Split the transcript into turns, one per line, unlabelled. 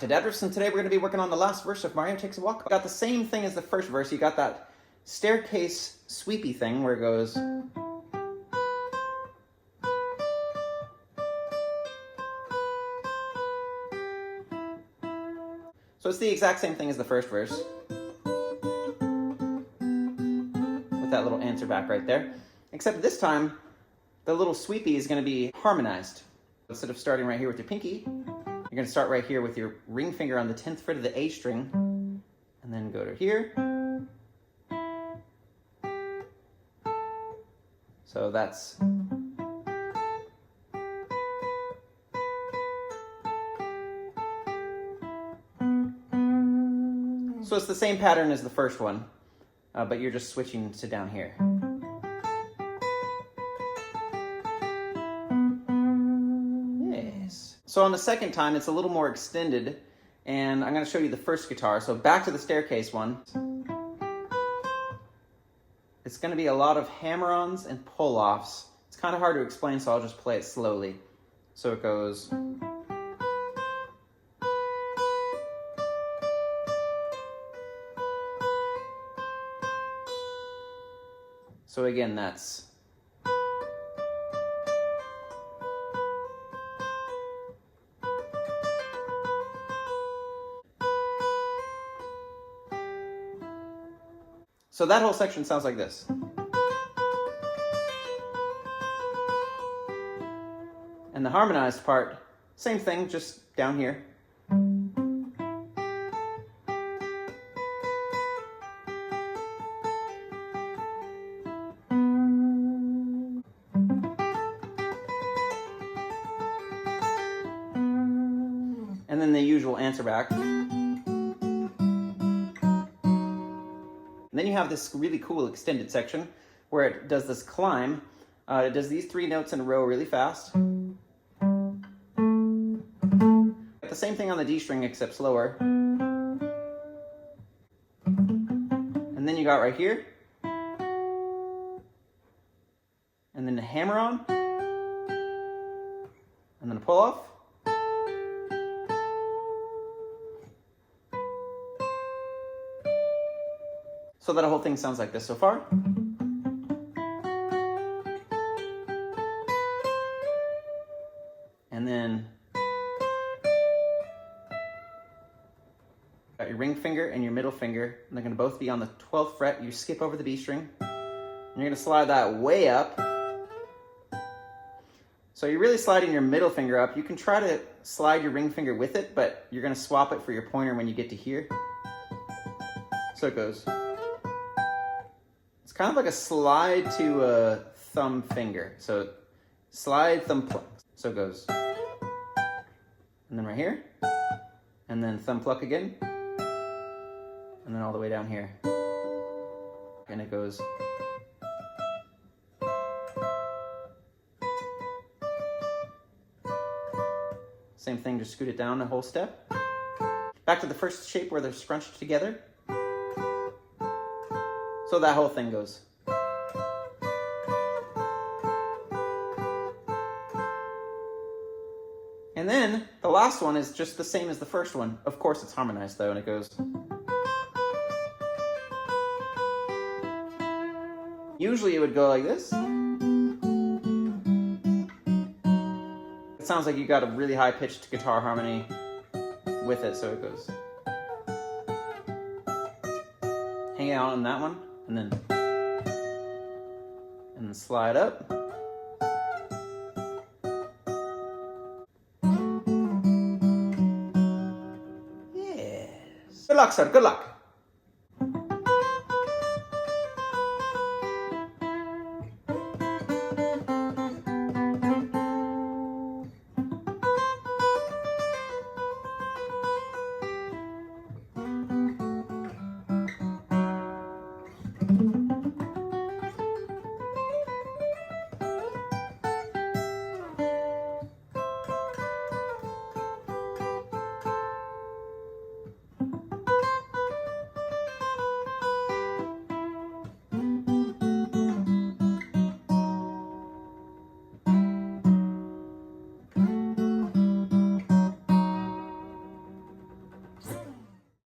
back to Dad Riffs, and today we're going to be working on the last verse of Mario Takes a Walk. Got the same thing as the first verse. You got that staircase sweepy thing where it goes. So it's the exact same thing as the first verse, with that little answer back right there. Except this time, the little sweepy is going to be harmonized. Instead of starting right here with your pinky, you're going to start right here with your ring finger on the 10th fret of the A string, and then go to here. So that's... So it's the same pattern as the first one, but you're just switching to down here. Yes. So on the second time, it's a little more extended, and I'm going to show you the first guitar. So back to the staircase one. It's going to be a lot of hammer-ons and pull-offs. It's kind of hard to explain, so I'll just play it slowly. So it goes... So again, that's... So that whole section sounds like this. And the harmonized part, same thing, just down here. And then the usual answer back. And then you have this really cool extended section where it does this climb. It does these 3 notes in a row really fast. The same thing on the D string except slower. And then you got right here. And then the hammer on. And then a pull off. So that whole thing sounds like this so far. And then got your ring finger and your middle finger, and they're going to both be on the 12th fret. You skip over the B string, and you're going to slide that way up. So you're really sliding your middle finger up. You can try to slide your ring finger with it, but you're going to swap it for your pointer when you get to here. So it goes... It's kind of like a slide to a thumb finger. So slide, thumb pluck. So it goes. And then right here. And then thumb pluck again. And then all the way down here. And it goes. Same thing, just scoot it down a whole step. Back to the first shape where they're scrunched together. So that whole thing goes. And then the last one is just the same as the first one. Of course it's harmonized though, and it goes. Usually it would go like this. It sounds like you got a really high-pitched guitar harmony with it, so it goes. Hang out on that one. And then slide up. Yes. Good luck, sir. Good luck.